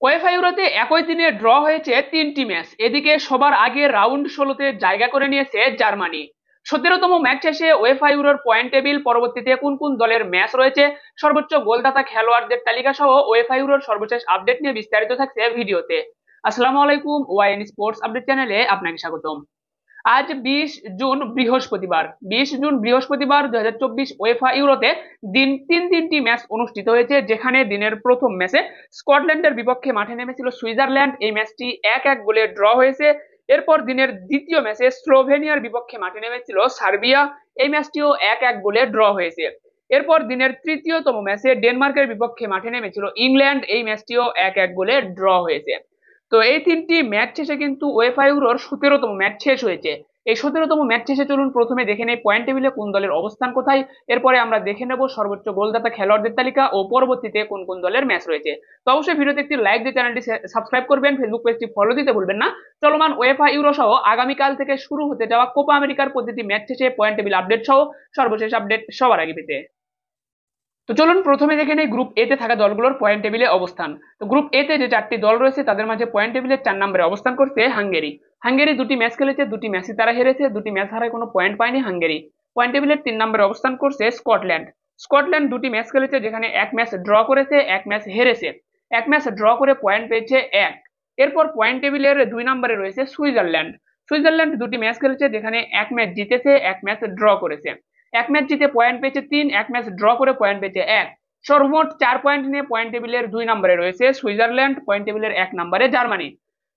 UEFA ইউরোতে একই দিনে draw হয়েছে 3টি ম্যাচ। এদিকে সবার আগে রাউন্ড 16-তে জায়গা করে নিয়েছে জার্মানি। 17তম ম্যাচ শেষে ওয়েফা ইউরোর পয়েন্ট টেবিল, পরবর্তীতে কোন কোন দলের ম্যাচ রয়েছে, সর্বোচ্চ গোলদাতা খেলোয়াড়দের তালিকা সহ ওয়েফা ইউরোর সর্বশেষ আপডেট নিয়ে বিস্তারিত থাকছে ভিডিওতে। আসসালামু আলাইকুম, ওয়াইএন স্পোর্টস আপডেট চ্যানেলে আপনাকে স্বাগতম। আজ 20 জুন বৃহস্পতিবার। 20 জুন বৃহস্পতিবার 2024 ওয়েফা ইউরোতে তিনটি ম্যাচ অনুষ্ঠিত হয়েছে, যেখানে দিনের প্রথম ম্যাচে স্কটল্যান্ডের বিপক্ষে মাঠে নেমেছিল সুইজারল্যান্ড। এই ম্যাচটি 1-1 গোলে ড্র হয়েছে। এরপর দিনের দ্বিতীয় ম্যাচে স্লোভেনিয়ার বিপক্ষে মাঠে নেমেছিল সার্বিয়া। এই ম্যাচটিও 1-1 গোলে ড্র হয়েছে। এরপর দিনের তৃতীয়তম ম্যাচে ডেনমার্কের বিপক্ষে মাঠে নেমেছিল ইংল্যান্ড। এই ম্যাচটিও 1-1 গোলে ড্র হয়েছে। তো এই তিনটি ম্যাচ শেষে কিন্তু ওয়েফা ইউরোর 17তম ম্যাচ শেষ হয়েছে। এই 17তম ম্যাচ শেষে চলুন প্রথমে দেখে নেই পয়েন্ট টেবিলে কোন দলের অবস্থান কোথায়। এরপরে আমরা দেখে নেব সর্বোচ্চ গোলদাতা খেলোয়াড়দের তালিকা ও পরবর্তীতে কোন কোন দলের ম্যাচ রয়েছে। তো অবশ্যই ভিডিওতে একটি লাইক দিয়ে চ্যানেলটি সাবস্ক্রাইব করবেন, ফেসবুক পেজটি ফলো দিতে ভুলবেন না। চলমান ওয়েফা ইউরো সহ আগামীকাল থেকে শুরু হতে যাওয়া কোপা আমেরিকার প্রতিটি ম্যাচ শেষে পয়েন্ট টেবিল আপডেট সহ সর্বশেষ আপডেট সবার আগে পেতে। তো চলুন প্রথমে দেখে নেই গ্রুপ এ তে থাকা দলগুলোর পয়েন্ট টেবিলে অবস্থান। তো গ্রুপ এ তে যে 4টি দল রয়েছে তাদের মাঝে পয়েন্ট টেবিলে 4 নম্বরে অবস্থান করছে হাঙ্গেরি। হাঙ্গেরি 2টি ম্যাচ খেলেছে, 2টি ম্যাচই তারা হেরেছে, 2টি ম্যাচ হারায় কোনো পয়েন্ট পায়নি হাঙ্গেরি। পয়েন্ট টেবিলের 3 নম্বরে অবস্থান করছে স্কটল্যান্ড। স্কটল্যান্ড 2টি ম্যাচ খেলেছে, যেখানে এক ম্যাচ ড্র করেছে, এক ম্যাচ হেরেছে। এক ম্যাচ ড্র করে পয়েন্ট পেয়েছে 1। এরপর পয়েন্ট টেবিলের 2 নম্বরে রয়েছে সুইজারল্যান্ড। সুইজারল্যান্ড 2টি ম্যাচ খেলেছে, যেখানে এক ম্যাচ জিতেছে, এক ম্যাচ ড্র করেছে। এক ম্যাচ জিতে পয়েন্ট পেয়েছে 3, এক ম্যাচ ড্র করে পয়েন্ট পেয়েছে 1। সর্বমোট 4 পয়েন্ট নিয়ে পয়েন্ট টেবিলের 2 নম্বরে রয়েছে সুইজারল্যান্ড। পয়েন্ট টেবিলের 1 নম্বরে জার্মানি।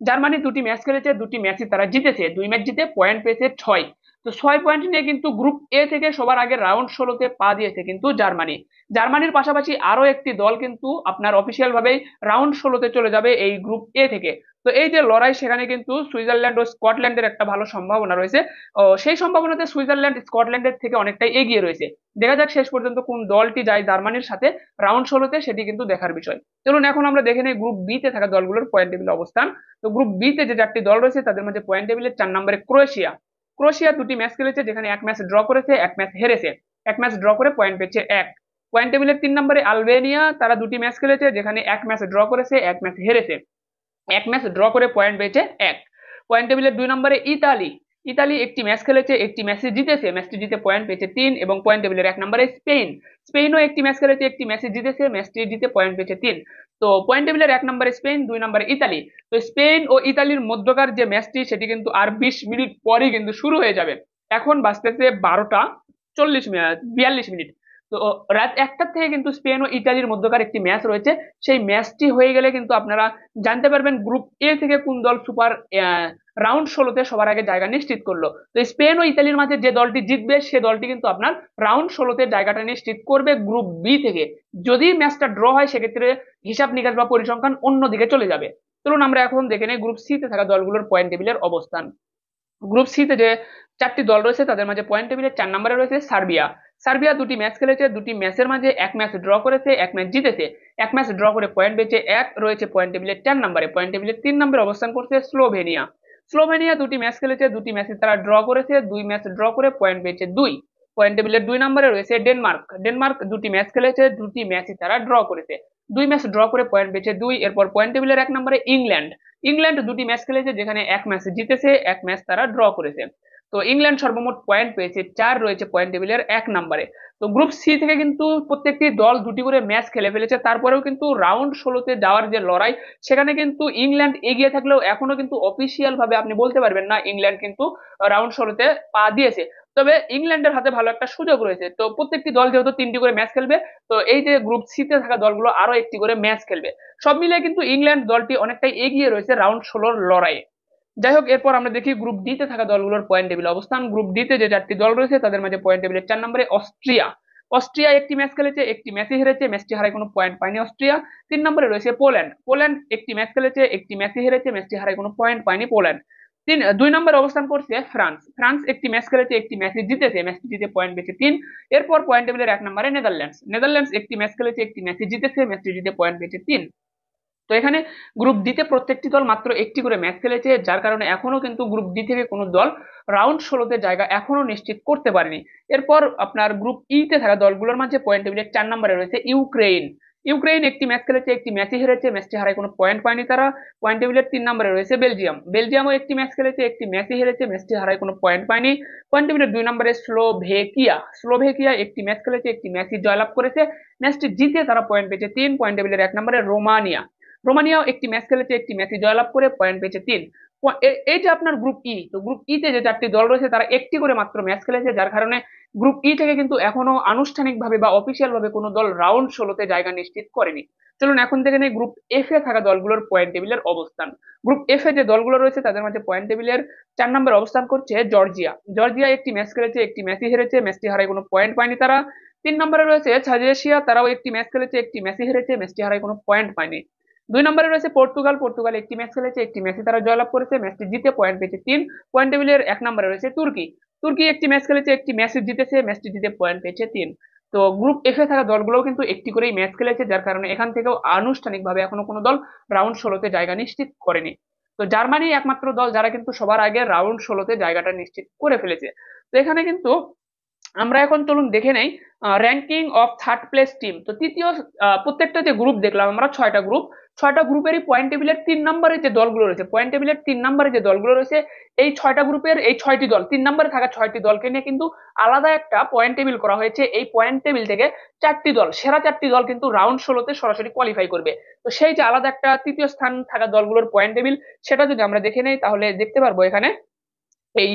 জার্মানি 2টি ম্যাচ খেলেছে, 2টি ম্যাচই তারা জিতেছে, 2 ম্যাচ জিতে পয়েন্ট পেয়েছে 6। তো 6 পয়েন্ট নিয়ে কিন্তু গ্রুপ এ থেকে সবার আগে রাউন্ড 16-তে পা দিয়েছে কিন্তু জার্মানি। জার্মানির পাশাপাশি আরো একটি দল কিন্তু আপনার অফিসিয়াল ভাবেই রাউন্ড 16-তে চলে যাবে এই গ্রুপ এ থেকে। তো এই যে লড়াই, সেখানে কিন্তু সুইজারল্যান্ড ও স্কটল্যান্ডের একটা ভালো সম্ভাবনা রয়েছে। সেই সম্ভাবনাতে সুইজারল্যান্ড স্কটল্যান্ডের থেকে অনেকটাই এগিয়ে রয়েছে। দেখা যাক শেষ পর্যন্ত কোন দলটি যায় জার্মানির সাথে রাউন্ড 16-তে, সেটি কিন্তু দেখার বিষয়। চলুন এখন আমরা দেখে নিই গ্রুপ বি তে থাকা দলগুলোর পয়েন্ট টেবিল অবস্থান। তো গ্রুপ বি তে যে 4টি দল রয়েছে তাদের মধ্যে পয়েন্ট টেবিলের 4 নম্বরে ক্রোয়েশিয়া। ক্রোয়েশিয়া 2টি ম্যাচ খেলেছে, যেখানে এক ম্যাচ ড্র করেছে, এক ম্যাচ হেরেছে। এক ম্যাচ ড্র করে পয়েন্ট পেয়েছে 1। পয়েন্ট টেবিলের 3 নম্বরে আলবেনিয়া। তারা 2টি ম্যাচ খেলেছে, যেখানে এক ম্যাচ ড্র করেছে, এক ম্যাচ হেরেছে। এক ম্যাচ ড্র করে পয়েন্ট পেয়েছে 1। পয়েন্ট টেবিলের 2 নম্বরে ইতালি। ইতালি একটি ম্যাচ খেলেছে, একটি ম্যাচে জিতেছে, ম্যাচটি জিতে পয়েন্ট পেয়েছে 3। এবং পয়েন্ট টেবিলের 1 নম্বরে স্পেন। স্পেনও একটি ম্যাচ খেলেছে, একটি ম্যাচে জিতেছে, ম্যাচটি জিতে পয়েন্ট পেয়েছে 3। তো পয়েন্ট টেবিলের 1 নম্বরে স্পেন, 2 নম্বরে ইতালি। তো স্পেন ও ইতালির মধ্যকার যে ম্যাচটি, সেটি কিন্তু আর 20 মিনিট পরেই কিন্তু শুরু হয়ে যাবে। এখন বাজতেছে 12টা 42 মিনিট। তো রাত 1টার থেকে কিন্তু স্পেন ও ইতালির মধ্যকার একটি ম্যাচ রয়েছে। সেই ম্যাচটি হয়ে গেলে কিন্তু আপনারা জানতে পারবেন গ্রুপ এ থেকে কোন দল সুপার রাউন্ড 16-তে সবার আগে জায়গা নিশ্চিত করলো। তো স্পেন ও ইতালির মাঝে যে দলটি জিতবে সে দলটি কিন্তু আপনার রাউন্ড 16-তে জায়গাটা নিশ্চিত করবে গ্রুপ বি থেকে। যদি ম্যাচটা ড্র হয়, সেক্ষেত্রে হিসাব নিকাশ বা পরিসংখ্যান অন্যদিকে চলে যাবে। চলুন আমরা এখন দেখে নেই গ্রুপ সি তে থাকা দলগুলোর পয়েন্ট টেবিলের অবস্থান। গ্রুপ সি তে যে 4টি দল রয়েছে তাদের মাঝে পয়েন্ট টেবিলের 4 নম্বরে রয়েছে সার্বিয়া। সার্বিয়া 2টি ম্যাচ খেলেছে, 2টি ম্যাচের মাঝে এক ম্যাচ ড্র করেছে, এক ম্যাচ জিতেছে। এক ম্যাচ ড্র করে পয়েন্ট পেয়েছে 1, রয়েছে পয়েন্ট টেবিলের 4 নম্বরে। পয়েন্ট টেবিলের 3 নম্বরে অবস্থান করছে স্লোভেনিয়া। স্লোভেনিয়া 2টি ম্যাচ খেলেছে, 2টি ম্যাচে তারা ড্র করেছে, 2 ম্যাচ ড্র করে পয়েন্ট পেয়েছে 2। পয়েন্ট টেবিলের 2 নম্বরে রয়েছে ডেনমার্ক। ডেনমার্ক 2টি ম্যাচ খেলেছে, 2টি ম্যাচই তারা ড্র করেছে, 2 ম্যাচ ড্র করে পয়েন্ট পেয়েছে 2। এরপর পয়েন্ট টেবিলের 1 নম্বরে ইংল্যান্ড। ইংল্যান্ড 2টি ম্যাচ খেলেছে, যেখানে এক ম্যাচ জিতেছে, এক ম্যাচ তারা ড্র করেছে। তো ইংল্যান্ড সর্বমোট পয়েন্ট পেয়েছে 4, রয়েছে পয়েন্ট টেবিলের 1 নম্বরে। তো গ্রুপ সি থেকে কিন্তু প্রত্যেকটি দল 2টি করে ম্যাচ খেলে ফেলেছে, তারপরেও কিন্তু রাউন্ড 16-তে যাওয়ার যে লড়াই, সেখানে কিন্তু ইংল্যান্ড এগিয়ে থাকলেও এখনো কিন্তু অফিসিয়াল ভাবে আপনি বলতে পারবেন না ইংল্যান্ড কিন্তু রাউন্ড 16-তে পা দিয়েছে। তবে ইংল্যান্ডের হাতে ভালো একটা সুযোগ রয়েছে। তো প্রত্যেকটি দল যেহেতু 3টি করে ম্যাচ খেলবে, তো এই যে গ্রুপ সি তে থাকা দলগুলো আরো একটি করে ম্যাচ খেলবে। সব মিলিয়ে কিন্তু ইংল্যান্ড দলটি অনেকটাই এগিয়ে রয়েছে রাউন্ড 16-র লড়াইয়ে। যাই হোক, এরপর আমরা দেখি গ্রুপ ডি তে থাকা দলগুলোর পয়েন্ট টেবিল অবস্থান। গ্রুপ ডি তে যে 4টি দল রয়েছে তাদের মাঝে পয়েন্ট টেবিলের 4 নম্বরে অস্ট্রিয়া। অস্ট্রিয়া একটি ম্যাচ খেলেছে, একটি ম্যাচই হেরেছে, ম্যাচটি হারায় কোনো পয়েন্ট পায়নি অস্ট্রিয়া। 3 নম্বরে রয়েছে পোল্যান্ড। পোল্যান্ড একটি ম্যাচ খেলেছে, একটি ম্যাচই হেরেছে, ম্যাচটি হারায় কোনো পয়েন্ট পায়নি পোল্যান্ড। 2 নম্বরে অবস্থান করছে ফ্রান্স। ফ্রান্স একটি ম্যাচ খেলেছে, একটি ম্যাচই জিতেছে, ম্যাচটি জিতে পয়েন্ট পেয়েছে 3। এরপর পয়েন্ট টেবিলের 1 নম্বরে নেদারল্যান্ডস। নেদারল্যান্ডস একটি ম্যাচ খেলেছে, একটি ম্যাচই জিতেছে, ম্যাচটি জিতে পয়েন্ট পেয়েছে 3। তো এখানে গ্রুপ ডি তে প্রত্যেকটি দল মাত্র একটি করে ম্যাচ খেলেছে, যার কারণে এখনো কিন্তু গ্রুপ ডি থেকে কোনো দল রাউন্ড 16-তে জায়গা এখনো নিশ্চিত করতে পারেনি। এরপর আপনার গ্রুপ ই তে থাকা দলগুলোর মাঝে পয়েন্ট টেবিলের 4 নম্বরে রয়েছে ইউক্রেন। ইউক্রেন একটি ম্যাচ খেলেছে, একটি ম্যাচই হেরেছে, ম্যাচটি হারায়, কোনো পয়েন্ট পায়নি তারা। পয়েন্ট টেবিলের 3 নম্বরে রয়েছে বেলজিয়াম। বেলজিয়ামও একটি ম্যাচ খেলেছে, একটি ম্যাচই হেরেছে, ম্যাচটি হারায়, কোনো পয়েন্ট পায়নি। পয়েন্ট টেবিলের 2 নম্বরে স্লোভেকিয়া। স্লোভেকিয়া একটি ম্যাচ খেলেছে, একটি ম্যাচই জয়লাভ করেছে, ম্যাচটি জিতে তারা পয়েন্ট পেয়েছে 3। পয়েন্ট টেবিলের 1 নম্বরে রোমানিয়া। রোমানিয়াও একটি ম্যাচ খেলেছে, একটি ম্যাচই জয়লাভ করে পয়েন্ট পেয়েছে 3। এই যে আপনার গ্রুপ ই, তো গ্রুপ ই তে যে 4টি দল রয়েছে তারা একটি করে মাত্র ম্যাচ খেলেছে, যার কারণে গ্রুপ ই থেকে কিন্তু এখনো আনুষ্ঠানিকভাবে বা অফিসিয়াল ভাবে কোনো দল রাউন্ড 16-তে জায়গা নিশ্চিত করেনি। চলুন এখন থেকে নেই গ্রুপ এফ এ থাকা দলগুলোর পয়েন্ট টেবিলের অবস্থান। গ্রুপ এফ এ যে দলগুলো রয়েছে তাদের মাঝে পয়েন্ট টেবিলের 4 নম্বরে অবস্থান করছে জর্জিয়া। জর্জিয়া একটি ম্যাচ খেলেছে, একটি ম্যাচই হেরেছে, ম্যাচটি হারায়, কোনো পয়েন্ট পায়নি তারা। 3 নম্বরে রয়েছে সাজেশিয়া, তারাও একটি ম্যাচ খেলেছে, একটি ম্যাচই হেরেছে, ম্যাচটি হারায়, কোনো পয়েন্ট পায়নি। 2 নম্বরে রয়েছে পর্তুগাল। পর্তুগাল একটি ম্যাচ খেলেছে, একটি ম্যাচই তারা জয়লাভ করেছে, ম্যাচটি জিতে পয়েন্ট পেয়েছে 3। পয়েন্ট টেবিলের 1 নম্বরে রয়েছে তুর্কি। তুর্কি একটি ম্যাচ খেলেছে, একটি ম্যাচ জিতেছে, ম্যাচটি জিতে পয়েন্ট পেয়েছে 3। তো গ্রুপ এফ এ থাকা দলগুলোও কিন্তু একটি করেই ম্যাচ খেলেছে, যার কারণে এখান থেকেও আনুষ্ঠানিকভাবে এখনো কোনো দল রাউন্ড 16-তে জায়গা নিশ্চিত করেনি। তো জার্মানি একমাত্র দল যারা কিন্তু সবার আগে রাউন্ড 16-তে জায়গাটা নিশ্চিত করে ফেলেছে। তো এখানে কিন্তু আমরা এখন চলুন দেখে নেই ranking of third place team. তো তৃতীয় প্রত্যেকটা যে গ্রুপ দেখলাম আমরা 6টা গ্রুপ, 6টা গ্রুপেরই পয়েন্ট টেবিলের 3 নম্বরে যে দলগুলো রয়েছে, পয়েন্ট টেবিলের 3 নম্বরে যে দলগুলো রয়েছে, এই 6টা গ্রুপের এই 6টি দল, 3 নম্বরে থাকা 6টি দলকে নিয়ে কিন্তু আলাদা একটা পয়েন্ট টেবিল করা হয়েছে। এই পয়েন্ট টেবিল থেকে 4টি দল, সেরা 4টি দল কিন্তু রাউন্ড 16-তে সরাসরি কোয়ালিফাই করবে। তো সেই যে আলাদা একটা তৃতীয় স্থান থাকা দলগুলোর পয়েন্ট টেবিল, সেটা যদি আমরা দেখে নেই তাহলে দেখতে পারবো এখানে এই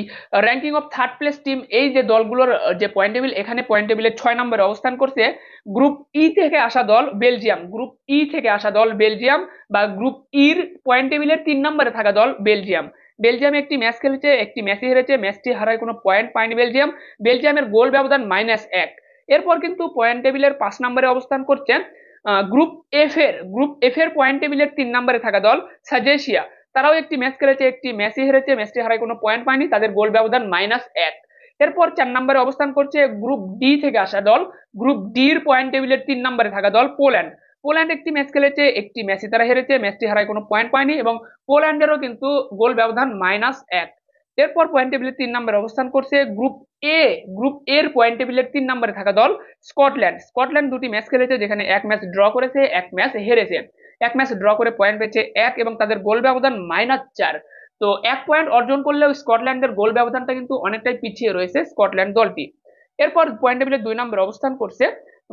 ranking of third place team, এই যে দলগুলোর যে পয়েন্ট টেবিল, এখানে পয়েন্ট টেবিলের 6 নম্বরে অবস্থান করছে গ্রুপ ই থেকে আসা দল বেলজিয়াম। গ্রুপ ই থেকে আসা দল বেলজিয়াম, বা গ্রুপ ইর পয়েন্ট টেবিলের 3 নম্বরে থাকা দল বেলজিয়াম। বেলজিয়াম একটি ম্যাচ খেলেছে, একটি ম্যাচই হেরেছে, ম্যাচটি হারায়, কোনো পয়েন্ট পায়নি বেলজিয়াম। বেলজিয়ামের গোল ব্যবধান -1। এরপর কিন্তু পয়েন্ট টেবিলের 5 নম্বরে অবস্থান করছে গ্রুপ এফ এর পয়েন্ট টেবিলের 3 নম্বরে থাকা দল সাজেশিয়া। তারাও একটি ম্যাচ খেলেছে, একটি ম্যাচই হেরেছে, ম্যাচটি হারায়, কোনো পয়েন্ট পায়নি, তাদের গোল ব্যবধান -1। এরপর 4 নম্বরে অবস্থান করছে গ্রুপ ডি থেকে আসা দল, গ্রুপ ডির পয়েন্ট টেবিলের 3 নম্বরে থাকা দল পোল্যান্ড। পোল্যান্ড একটি ম্যাচ খেলেছে, একটি ম্যাচই তারা হেরেছে, ম্যাচটি হারায়, কোনো পয়েন্ট পায়নি, এবং পোল্যান্ডেরও কিন্তু গোল ব্যবধান -1। এরপর পয়েন্ট টেবিলের 3 নম্বরে অবস্থান করছে গ্রুপ এ। গ্রুপ এর পয়েন্ট টেবিলের 3 নম্বরে থাকা দল স্কটল্যান্ড। স্কটল্যান্ড দুটি ম্যাচ খেলেছে, যেখানে এক ম্যাচ ড্র করেছে, এক ম্যাচ হেরেছে। এক ম্যাচ ড্র করে পয়েন্ট পেয়েছে 1, এবং তাদের গোল ব্যবধান -4। তো 1 পয়েন্ট অর্জন করলেও স্কটল্যান্ডের গোল ব্যবধানটা কিন্তু অনেকটাই পিছিয়ে রয়েছে স্কটল্যান্ড দলটি। এরপর পয়েন্ট টেবিলের 2 নম্বরে অবস্থান করছে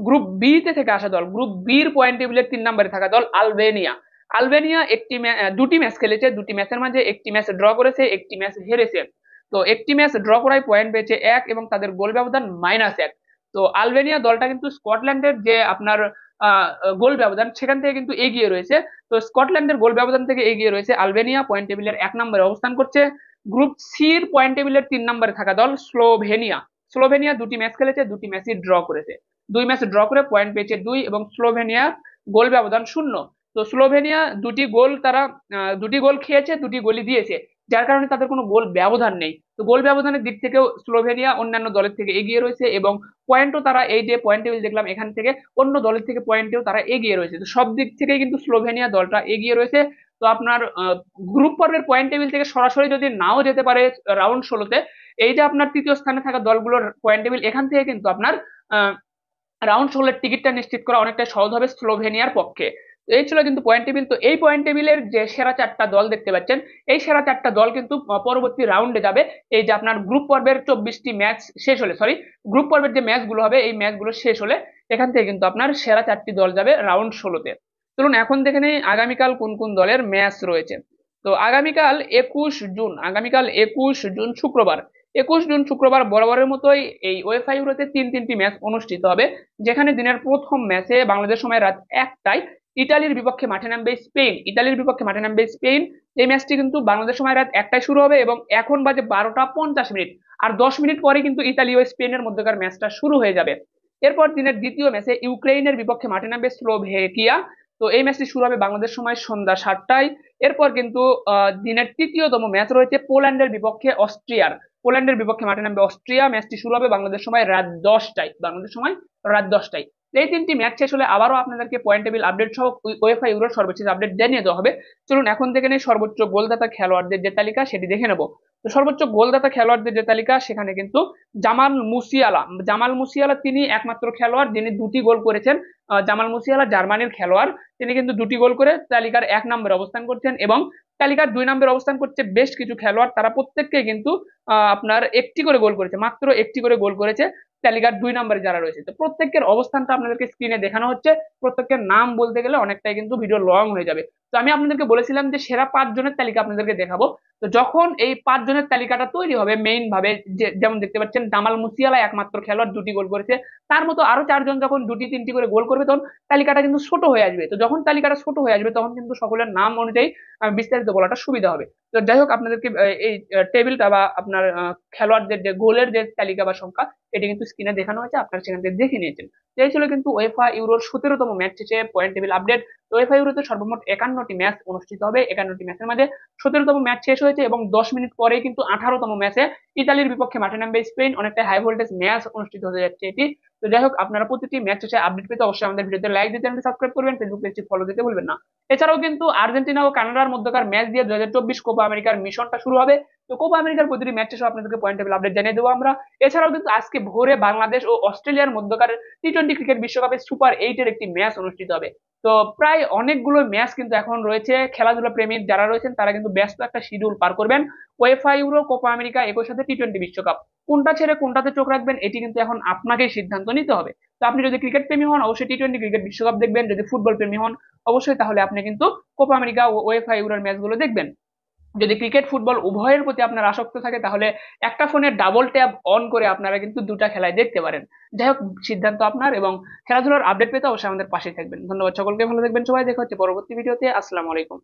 গ্রুপ বি তে থেকে আসা দল, গ্রুপ বির পয়েন্ট টেবিলের 3 নম্বরে থাকা দল আলবেনিয়া। আলবেনিয়া দুটি ম্যাচ খেলেছে, দুটি ম্যাচের মাঝে একটি ম্যাচ ড্র করেছে, একটি ম্যাচ হেরেছে। তো একটি ম্যাচ ড্র করায় পয়েন্ট পেয়েছে 1, এবং তাদের গোল ব্যবধান -1। তো আলবেনিয়া দলটা কিন্তু স্কটল্যান্ডের যে আপনার গোল ব্যবধান সেখান থেকে কিন্তু এগিয়ে রয়েছে। তো স্কটল্যান্ডের গোল ব্যবধান থেকে এগিয়ে রয়েছে আলবেনিয়া, পয়েন্ট টেবিলের 1 নম্বরে অবস্থান করছে। গ্রুপ সির পয়েন্ট টেবিলের 3 নম্বরে থাকা দল স্লোভেনিয়া। স্লোভেনিয়া দুটি ম্যাচ খেলেছে, দুটি ম্যাচই ড্র করেছে, 2 ম্যাচ ড্র করে পয়েন্ট পেয়েছে 2, এবং স্লোভেনিয়া গোল ব্যবধান 0। তো স্লোভেনিয়া দুটি গোল খেয়েছে, দুটি গোলই দিয়েছে, যার কারণে তাদের কোনো গোল ব্যবধান নেই। তো গোল ব্যবধানের দিক থেকেও স্লোভেনিয়া অন্যান্য দলের থেকে এগিয়ে রয়েছে, এবং পয়েন্টও তারা, এই যে পয়েন্ট টেবিল দেখলাম এখান থেকে, অন্য দলের থেকে পয়েন্টেও তারা এগিয়ে রয়েছে। তো সব দিক থেকে কিন্তু স্লোভেনিয়া দলটা এগিয়ে রয়েছে। তো আপনার গ্রুপ পর্বের পয়েন্ট টেবিল থেকে সরাসরি যদি নাও যেতে পারে রাউন্ড 16-তে, এই যে আপনার তৃতীয় স্থানে থাকা দলগুলোর পয়েন্ট টেবিল, এখান থেকে কিন্তু আপনার রাউন্ড 16-এর টিকিটটা নিশ্চিত করা অনেকটা সহজ হবে স্লোভেনিয়ার পক্ষে। তো এই ছিল কিন্তু পয়েন্ট টেবিল। তো এই পয়েন্ট টেবিলের যে সেরা 4টা দল দেখতে পাচ্ছেন, এই সেরা 4টা দল কিন্তু পরবর্তী রাউন্ডে যাবে। এই যে আপনার গ্রুপ পর্বের 24টি ম্যাচ শেষ হলে, গ্রুপ পর্বের যে ম্যাচগুলো হবে, এই ম্যাচগুলো শেষ হলে এখান থেকে কিন্তু আপনার সেরা 4টি দল যাবে রাউন্ড 16-তে। চলুন এখন দেখে নেই আগামীকাল কোন কোন দলের ম্যাচ রয়েছে। তো আগামীকাল 21 জুন, শুক্রবার, 21 জুন শুক্রবার বরাবরের মতোই এই ওয়েফা ইউরোতে 3টি ম্যাচ অনুষ্ঠিত হবে। যেখানে দিনের প্রথম ম্যাচে বাংলাদেশ সময় রাত 1টায় ইতালির বিপক্ষে মাঠে নামবে স্পেন। এই ম্যাচটি কিন্তু বাংলাদেশ সময় রাত 1টায় শুরু হবে, এবং এখন বাজে 12টা 50 মিনিট, আর 10 মিনিট পরে কিন্তু ইতালি ও স্পেনের মধ্যকার ম্যাচটা শুরু হয়ে যাবে। এরপর দিনের দ্বিতীয় ম্যাচে ইউক্রেনের বিপক্ষে মাঠে নামবে স্লোভেকিয়া। তো এই ম্যাচটি শুরু হবে বাংলাদেশ সময় সন্ধ্যা 7টায়। এরপর কিন্তু দিনের তৃতীয়তম ম্যাচ রয়েছে পোল্যান্ডের বিপক্ষে মাঠে নামবে অস্ট্রিয়া। ম্যাচটি শুরু হবে বাংলাদেশ সময় রাত 10টায়। এই 3টি ম্যাচ শেষ হলে আবারও আপনাদেরকে পয়েন্ট টেবিল আপডেট সহ ওয়েফা ইউরোর সর্বশেষ আপডেট জানিয়ে দেওয়া হবে। চলুন এখন থেকে নেই সর্বোচ্চ গোলদাতা খেলোয়াড়দের যে তালিকা সেটি দেখে নেব। তো সর্বোচ্চ গোলদাতা খেলোয়াড়দের যে তালিকা সেখানে কিন্তু জামাল মুসিয়ালা তিনি একমাত্র খেলোয়াড় যিনি 2টি গোল করেছেন। জামাল মুসিয়ালা জার্মানির খেলোয়াড়, তিনি কিন্তু 2টি গোল করে তালিকার 1 নম্বরে অবস্থান করছেন, এবং তালিকার 2 নম্বরে অবস্থান করছে বেশ কিছু খেলোয়াড়, তারা প্রত্যেককে কিন্তু আপনার একটি করে গোল করেছে, মাত্র একটি করে গোল করেছে তালিকার 2 নম্বরে যারা রয়েছে। তো প্রত্যেকের অবস্থানটা আপনাদেরকে স্ক্রিনে দেখানো হচ্ছে, প্রত্যেকের নাম বলতে গেলে অনেকটাই কিন্তু ভিডিও লং হয়ে যাবে। তো আমি আপনাদেরকে বলেছিলাম যে সেরা 5 জনের তালিকা আপনাদেরকে দেখাবো। তো যখন এই 5 জনের তালিকাটা তৈরি হবে মেইন ভাবে, যেমন দেখতে পাচ্ছেন জামাল মুসিয়ালা একমাত্র খেলোয়াড় 2টি গোল করেছে, তার মতো আরো 4 জন যখন 2টি 3টি করে গোল করবে তখন তালিকাটা কিন্তু ছোট হয়ে আসবে। তো যখন তালিকাটা ছোট হয়ে আসবে তখন কিন্তু সকলের নাম অনুযায়ী বিস্তারিত বলাটা সুবিধা হবে। তো যাই হোক, আপনাদেরকে এই টেবিলটা বা আপনার খেলোয়াড়দের যে গোলের যে তালিকা বা সংখ্যা, এটি কিন্তু স্ক্রিনে দেখানো হয়েছে, আপনারা সেখান থেকে দেখে নিয়েছেন। তো এই ছিল কিন্তু ওয়েফা ইউরোর 17তম ম্যাচ শেষে পয়েন্ট টেবিল আপডেট। তো ওয়েফা ইউরোতে সর্বমোট 51টি ম্যাচ অনুষ্ঠিত হবে, 51টি ম্যাচের মাঝে 17তম ম্যাচ শেষ হয়েছে, এবং 10 মিনিট পরেই কিন্তু 18তম ম্যাচে ইতালির বিপক্ষে মাঠে নামবে স্পেন। অনেকটা হাই ভোল্টেজ ম্যাচ অনুষ্ঠিত হতে যাচ্ছে এটি। তো যাই হোক, আপনারা প্রতিটি ম্যাচ শেষে আপডেট পেতে অবশ্যই আমাদের ভিডিওতে লাইক দিয়ে চ্যানেলটি সাবস্ক্রাইব করবেন, ফেসবুক পেজটি ফলো দিতে ভুলবেন না। এছাড়াও কিন্তু আর্জেন্টিনা ও কানাডার মধ্যকার ম্যাচ দিয়ে 2024 কোপা আমেরিকার মিশনটা শুরু হবে। তো কোপা আমেরিকার প্রতিটি ম্যাচ শেষে আপনাদেরকে পয়েন্ট টেবিল আপডেট জানিয়ে দেবো আমরা। এছাড়াও কিন্তু আজকে ভোরে বাংলাদেশ ও অস্ট্রেলিয়ার মধ্যকার টি-20 ক্রিকেট বিশ্বকাপের সুপার 8-এর একটি ম্যাচ অনুষ্ঠিত হবে। তো প্রায় অনেকগুলো ম্যাচ কিন্তু এখন রয়েছে, খেলাধুলা প্রেমী যারা রয়েছেন তারা কিন্তু ব্যস্ত একটা শিডিউল পার করবেন। ওয়েফা ইউরো, কোপা আমেরিকা, একই সাথে টি-20 বিশ্বকাপ, কোনটা ছেড়ে কোনটাতে চোখ রাখবেন এটি কিন্তু এখন আপনাকেই সিদ্ধান্ত নিতে হবে। তো আপনি যদি ক্রিকেট প্রেমী হন অবশ্যই টি-20 ক্রিকেট বিশ্বকাপ দেখবেন, যদি ফুটবল প্রেমী হন অবশ্যই তাহলে আপনি কিন্তু কোপা আমেরিকা ও ওয়েফা ইউরোর ম্যাচগুলো দেখবেন। যদি ক্রিকেট ফুটবল উভয়ের প্রতি আপনার আসক্ত থাকে তাহলে একটা ফোনে ডাবল ট্যাব অন করে আপনারা কিন্তু দুটা খেলায় দেখতে পারেন। যাই হোক, সিদ্ধান্ত আপনার, এবং খেলাধুলার আপডেট পেতে অবশ্যই আমাদের পাশে থাকবেন। ধন্যবাদ সকলকে, ভালো থাকবেন সবাই, দেখা হচ্ছে পরবর্তী ভিডিওতে। আসসালামু আলাইকুম।